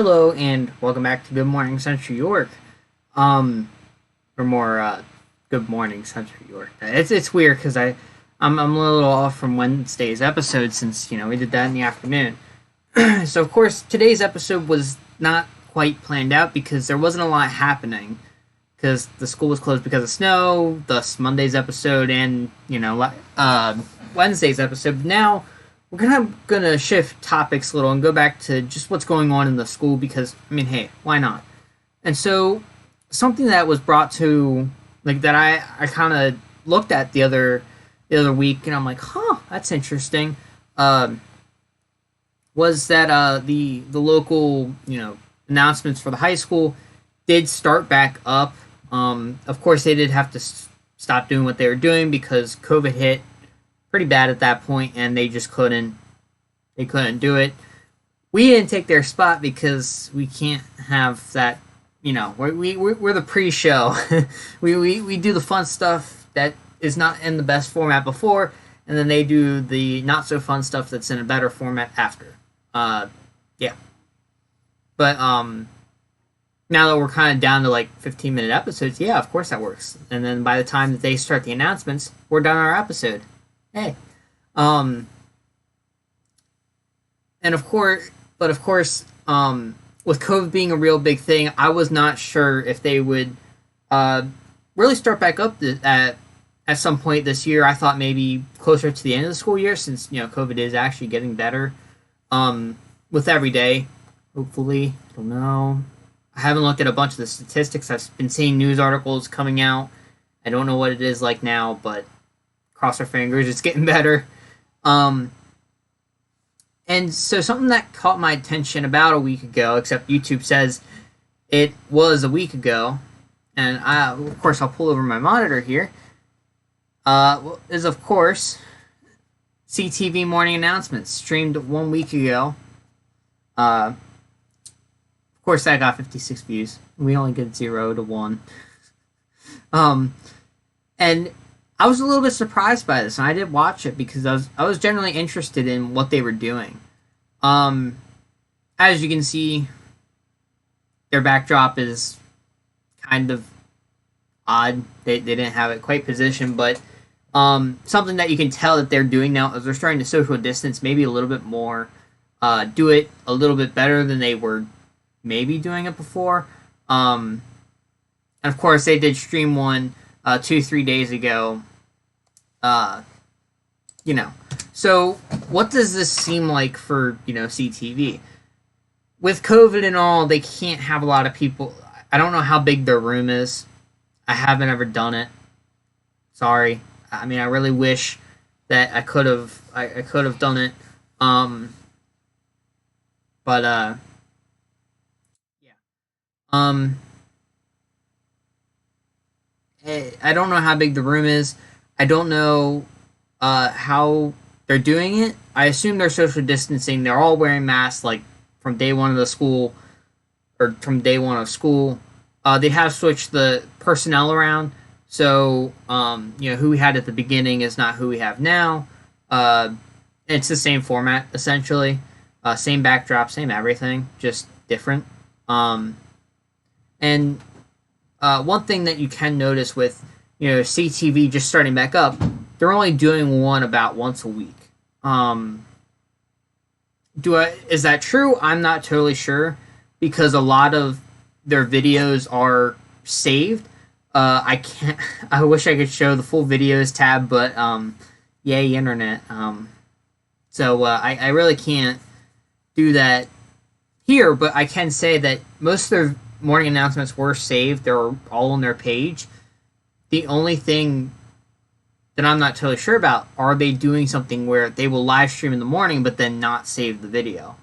Hello and welcome back to Good Morning Central York. Or more, Good Morning Central York. It's weird because I'm a little off from Wednesday's episode since we did that in the afternoon. So of course today's episode was not quite planned out because there wasn't a lot happening because the school was closed because of snow. Thus Monday's episode and Wednesday's episode. But now we're gonna shift topics a little and go back to just what's going on in the school because hey, why not? And so something that was brought to that I kind of looked at the other week and I'm like, that's interesting. Was that the local announcements for the high school did start back up. Of course, they did have to stop doing what they were doing because COVID hit pretty bad at that point, and they just couldn't do it. We didn't take their spot because we can't have that. We're the pre-show. we do the fun stuff that is not in the best format before, and then they do the not so fun stuff that's in a better format after. Yeah. But now that we're kind of down to 15-minute episodes, yeah, of course that works. And then by the time that they start the announcements, we're done our episode. Hey. And of course, with COVID being a real big thing, I was not sure if they would really start back up at some point this year. I thought maybe closer to the end of the school year, since COVID is actually getting better with every day. Hopefully, I don't know. I haven't looked at a bunch of the statistics. I've been seeing news articles coming out. I don't know what it is like now, but cross our fingers, it's getting better. And so something that caught my attention about a week ago, except YouTube says it was a week ago, and of course I'll pull over my monitor here, is of course CTV morning announcements streamed 1 week ago. Of course that got 56 views. We only get 0 to 1. And I was a little bit surprised by this, and I did watch it because I was generally interested in what they were doing. As you can see, their backdrop is kind of odd. They didn't have it quite positioned, but something that you can tell that they're doing now is they're starting to social distance maybe a little bit more, do it a little bit better than they were maybe doing it before. And of course, they did stream one 2-3 days ago. So what does this seem like for CTV? With COVID and all, they can't have a lot of people. I don't know how big their room is. I haven't ever done it. Sorry. I really wish that I could have done it. But yeah. I don't know how big the room is. I don't know how they're doing it. I assume they're social distancing. They're all wearing masks from day one of the school, or from day one of school. They have switched the personnel around. So, who we had at the beginning is not who we have now. It's the same format, essentially. Same backdrop, same everything, just different. And one thing that you can notice with CTV just starting back up, they're only doing one about once a week. Is that true? I'm not totally sure because a lot of their videos are saved. I can't. I wish I could show the full videos tab, but yay internet. So I really can't do that here, but I can say that most of their morning announcements were saved. They're all on their page. The only thing that I'm not totally sure about, are they doing something where they will live stream in the morning but then not save the video?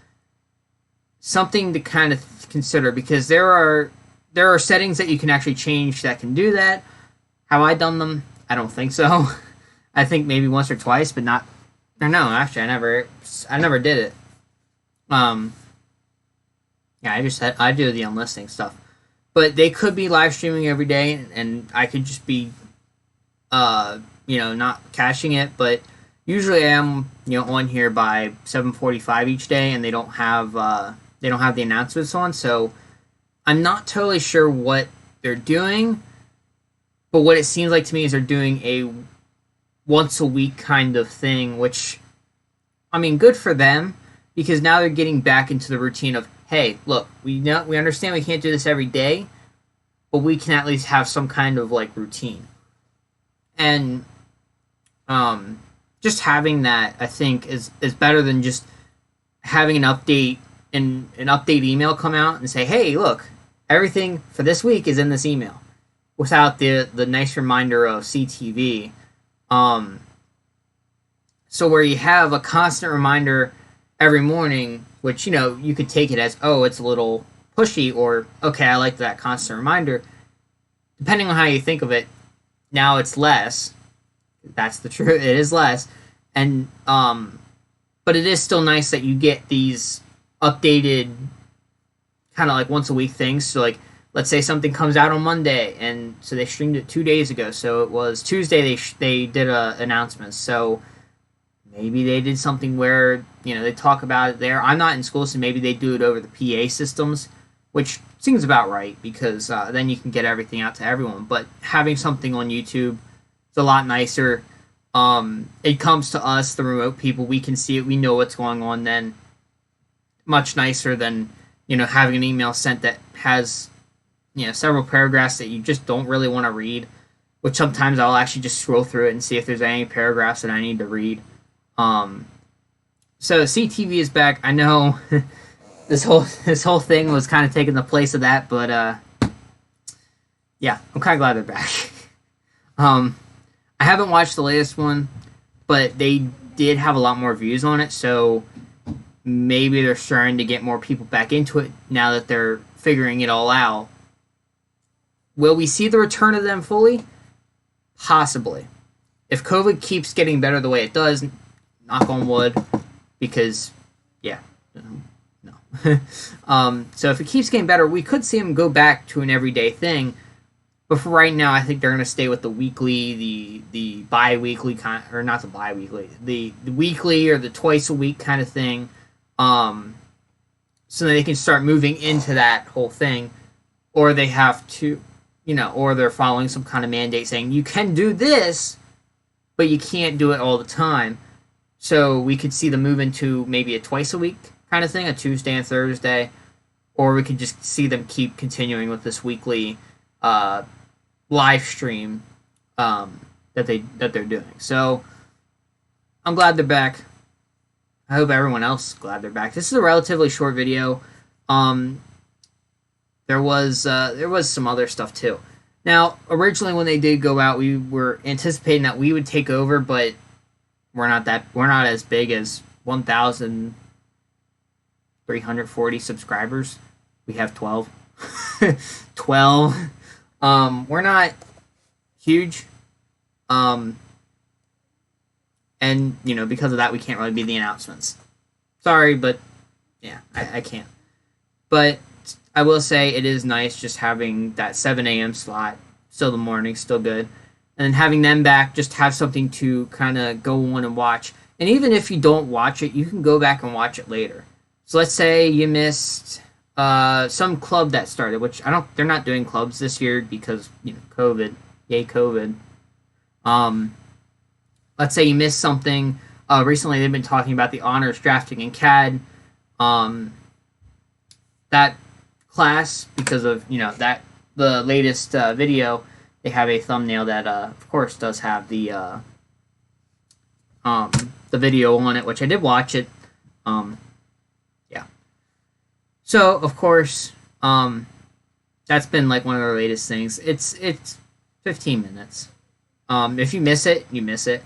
Something to kind of consider, because there are settings that you can actually change that can do that. Have I done them? I don't think so. I think maybe once or twice, but not. No, actually, I never did it. Yeah, I do the unlisting stuff, but they could be live streaming every day, and I could just be, not caching it. But usually I am, on here by 7:45 each day, and they don't have they don't have the announcements on, so I'm not totally sure what they're doing. But what it seems like to me is they're doing a once a week kind of thing, which, I mean, good for them, because now they're getting back into the routine of, hey, look, we understand we can't do this every day, but we can at least have some kind of like routine. And just having that, I think, is better than just having an update and an update email come out and say, hey, look, everything for this week is in this email, without the nice reminder of CTV. So where you have a constant reminder every morning, which, you know, you could take it as, oh, it's a little pushy, or, okay, I like that constant reminder. Depending on how you think of it, now it's less. That's the truth. It is less. And, but it is still nice that you get these updated kind of like once a week things. So like, let's say something comes out on Monday, and so they streamed it 2 days ago. So it was Tuesday they did announcements. So maybe they did something where, you know, they talk about it there. I'm not in school, so maybe they do it over the PA systems, which seems about right, because then you can get everything out to everyone. But having something on YouTube is a lot nicer. It comes to us, the remote people. We can see it. We know what's going on then. Much nicer than, you know, having an email sent that has, you know, several paragraphs that you just don't really want to read, which sometimes I'll actually just scroll through it and see if there's any paragraphs that I need to read. So CTV is back. I know this whole thing was kind of taking the place of that, but yeah, I'm kind of glad they're back. I haven't watched the latest one, but they did have a lot more views on it, so maybe they're starting to get more people back into it now that they're figuring it all out. Will we see the return of them fully? Possibly. If COVID keeps getting better the way it does, knock on wood, because, yeah, no. So if it keeps getting better, we could see them go back to an everyday thing. But for right now, I think they're going to stay with the weekly, the bi-weekly kind, or not the bi-weekly, the weekly or the twice a week kind of thing, so that they can start moving into that whole thing, or they have to, you know, or they're following some kind of mandate saying you can do this, but you can't do it all the time. So we could see them move into maybe a twice a week kind of thing, a Tuesday and Thursday, or we could just see them keep continuing with this weekly live stream that they're doing. So I'm glad they're back. I hope everyone else is glad they're back. This is a relatively short video. There was some other stuff too. Now, originally when they did go out, we were anticipating that we would take over, but we're not as big as 1,340 subscribers. We have 12. 12. We're not huge. And, you know, because of that, we can't really be the announcements. Sorry, but, yeah, I can't. But I will say it is nice just having that 7 a.m. slot. Still the morning, still good. And then having them back, just have something to kind of go on and watch. And even if you don't watch it, you can go back and watch it later. So let's say you missed some club that started, which they're not doing clubs this year because, you know, COVID. Yay, COVID. Let's say you missed something. Recently, they've been talking about the honors drafting in CAD. That class, because of, you know, that the latest video, they have a thumbnail that, of course, does have the video on it, which I did watch it. Yeah. So, of course, that's been like one of the latest things. It's 15 minutes. If you miss it, you miss it.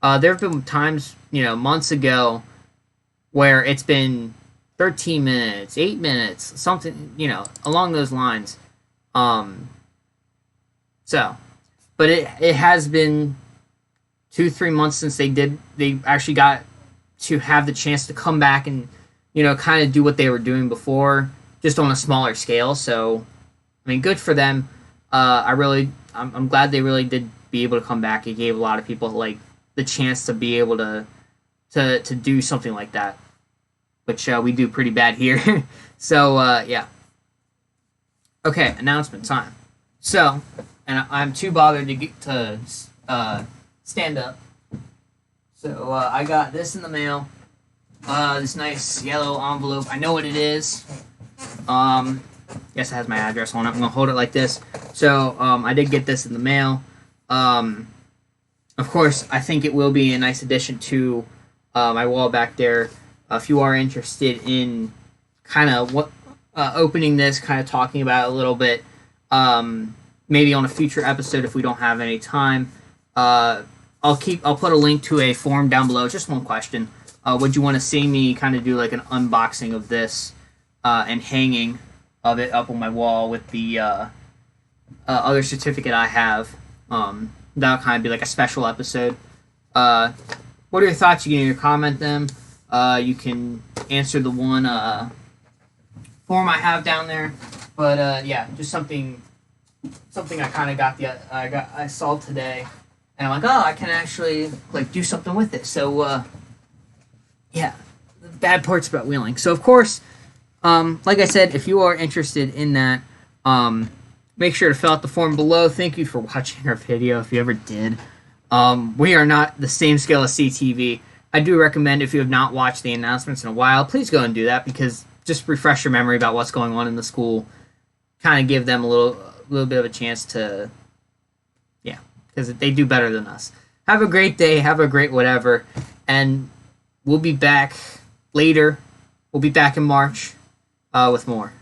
There have been times, you know, months ago where it's been 13 minutes, 8 minutes, something, you know, along those lines. So, but it has been 2-3 months since they actually got to have the chance to come back and, you know, kind of do what they were doing before, just on a smaller scale. So, I mean, good for them. I'm glad they really did be able to come back. It gave a lot of people like the chance to be able to do something like that, which we do pretty bad here. So yeah. Okay, announcement time. So, and I'm too bothered to get to stand up. So I got this in the mail. This nice yellow envelope. I know what it is. Yes, it has my address on it. I'm gonna hold it like this. So I did get this in the mail. Of course, I think it will be a nice addition to my wall back there. If you are interested in kind of what opening this, kind of talking about it a little bit, maybe on a future episode if we don't have any time. I'll put a link to a form down below. Just one question. Would you want to see me kind of do like an unboxing of this and hanging of it up on my wall with the other certificate I have? That'll kind of be like a special episode. What are your thoughts? You can either comment them. You can answer the one form I have down there. But yeah, just something I kind of I saw today, and I'm like, oh, I can actually like do something with it. So yeah, the bad parts about wheeling. So of course, like I said, if you are interested in that, make sure to fill out the form below. Thank you for watching our video, if you ever did. We are not the same scale as CTV. I do recommend, if you have not watched the announcements in a while, please go and do that, because just refresh your memory about what's going on in the school. Kind of give them a little bit of a chance to, yeah, because they do better than us. Have a great day. Have a great whatever. And we'll be back later. We'll be back in March with more.